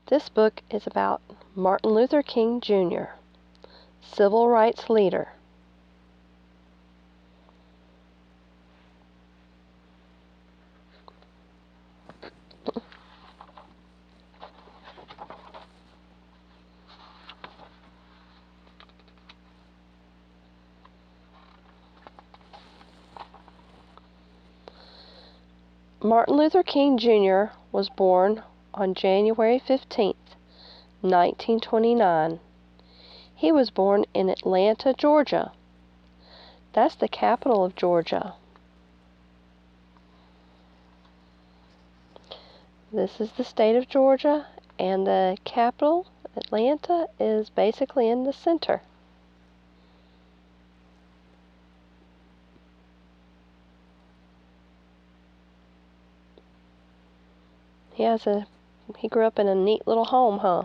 This book is about Martin Luther King Jr., civil rights leader. Martin Luther King Jr. was born on January 15, 1929. He was born in Atlanta, Georgia. That's the capital of Georgia. This is the state of Georgia, and the capital, Atlanta, is basically in the center. He grew up in a neat little home, huh?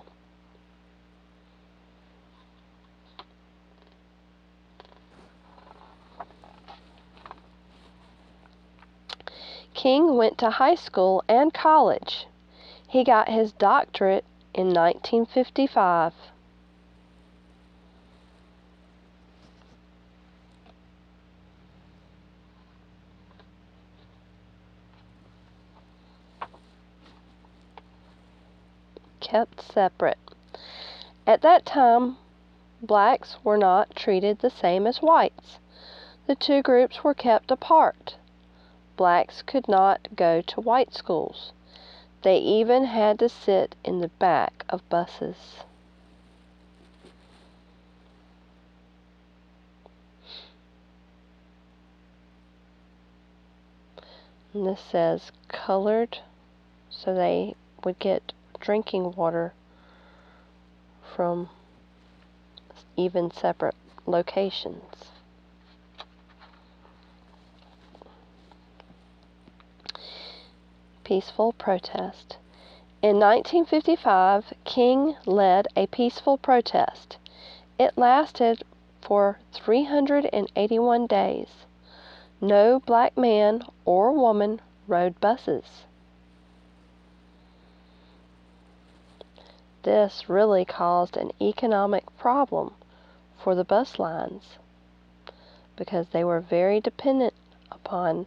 King went to high school and college. He got his doctorate in 1955. Kept separate. At that time, blacks were not treated the same as whites. The two groups were kept apart. Blacks could not go to white schools. They even had to sit in the back of buses. And this says colored, so they would get drinking water from even separate locations. Peaceful protest. In 1955, King led a peaceful protest. It lasted for 381 days. No black man or woman rode buses. This really caused an economic problem for the bus lines because they were very dependent upon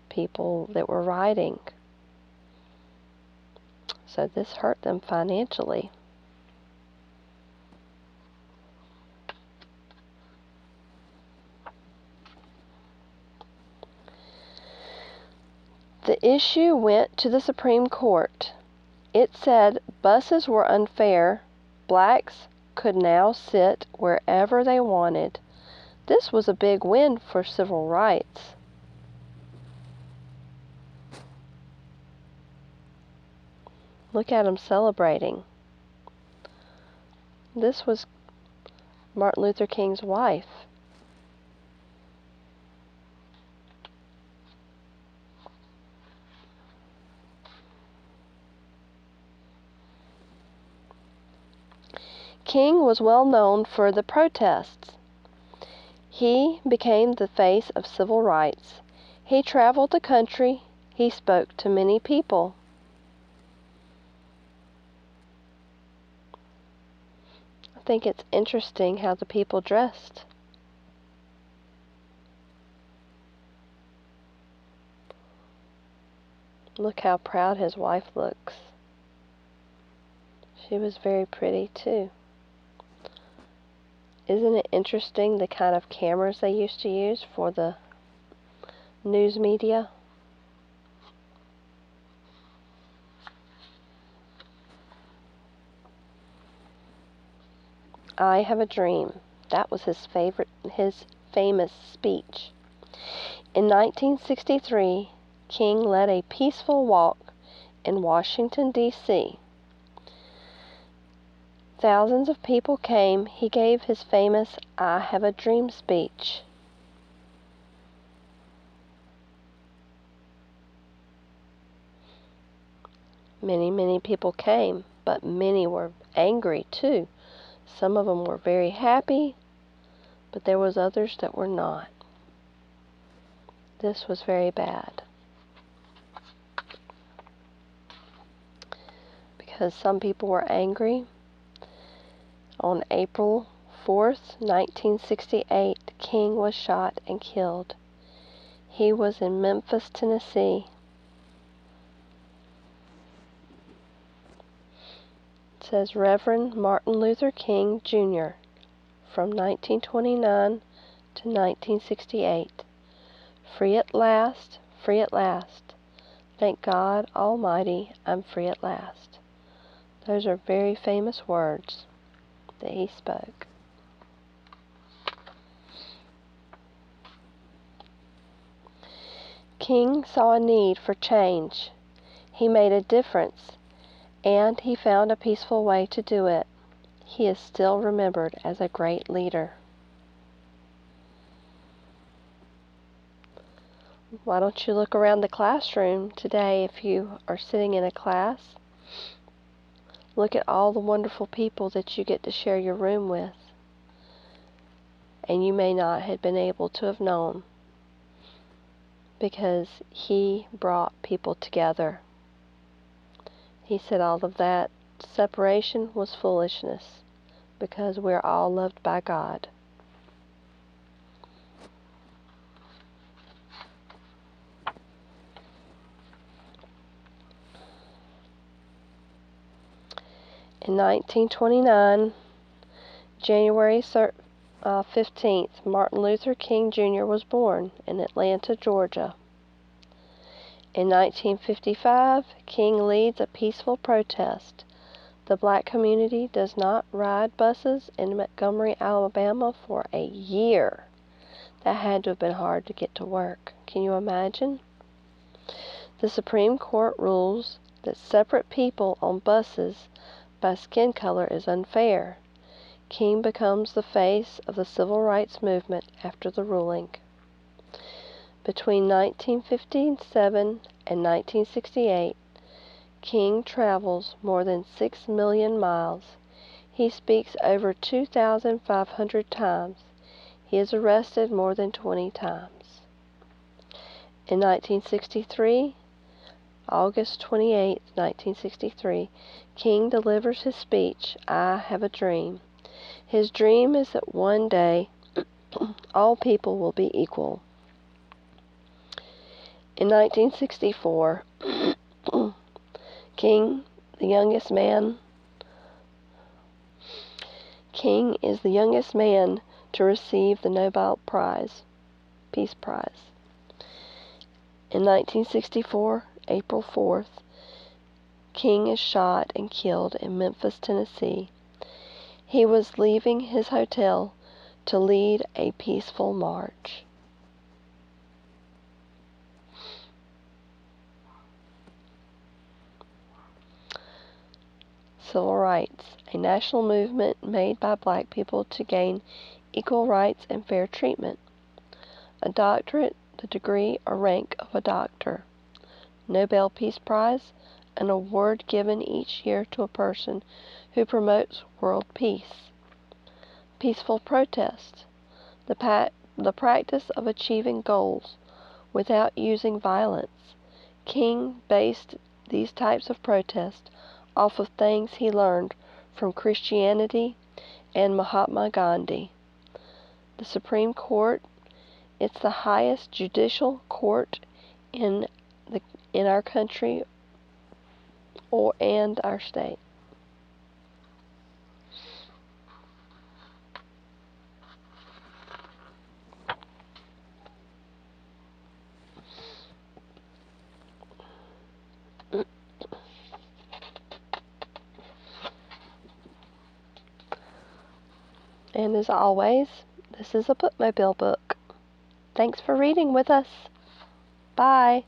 people that were riding. So this hurt them financially. The issue went to the Supreme Court. It said buses were unfair. Blacks could now sit wherever they wanted. This was a big win for civil rights. Look at them celebrating. This was Martin Luther King's wife. King was well known for the protests. He became the face of civil rights. He traveled the country. He spoke to many people. I think it's interesting how the people dressed. Look how proud his wife looks. She was very pretty too. Isn't it interesting the kind of cameras they used to use for the news media? I have a dream. That was his famous speech. In 1963, King led a peaceful walk in Washington, D.C. Thousands of people came. He gave his famous I Have a Dream speech. Many people came, but many were angry too. Some of them were very happy, but there was others that were not. This was very bad. because some people were angry. On April 4th, 1968, King was shot and killed. He was in Memphis, Tennessee. It says Reverend Martin Luther King, Jr. from 1929 to 1968. Free at last, free at last. Thank God Almighty, I'm free at last. Those are very famous words that he spoke. King saw a need for change. He made a difference, and he found a peaceful way to do it. He is still remembered as a great leader. Why don't you look around the classroom today if you are sitting in a class? Look at all the wonderful people that you get to share your room with, and you may not have been able to have known, because he brought people together. He said all of that separation was foolishness, because we're all loved by God. In 1929, January 15th, Martin Luther King Jr. was born in Atlanta, Georgia. In 1955, King leads a peaceful protest. The black community does not ride buses in Montgomery, Alabama for a year. That had to have been hard to get to work. Can you imagine? The Supreme Court rules that separate people on buses by skin color is unfair. King becomes the face of the civil rights movement after the ruling. Between 1957 and 1968, King travels more than 6 million miles. He speaks over 2,500 times. He is arrested more than 20 times. In 1963, August 28, 1963, King delivers his speech, I Have a Dream. His dream is that one day all people will be equal. In 1964, King is the youngest man to receive the Nobel Prize, Peace Prize. In 1964, April 4th, King is shot and killed in Memphis, Tennessee. He was leaving his hotel to lead a peaceful march. Civil rights, a national movement made by black people to gain equal rights and fair treatment. A doctorate, the degree or rank of a doctor. Nobel Peace Prize, an award given each year to a person who promotes world peace. Peaceful protest, the practice of achieving goals without using violence. King based these types of protest off of things he learned from Christianity and Mahatma Gandhi. The Supreme Court, it's the highest judicial court in our country and our state. And as always, this is a Bookmobile book. Thanks for reading with us. Bye.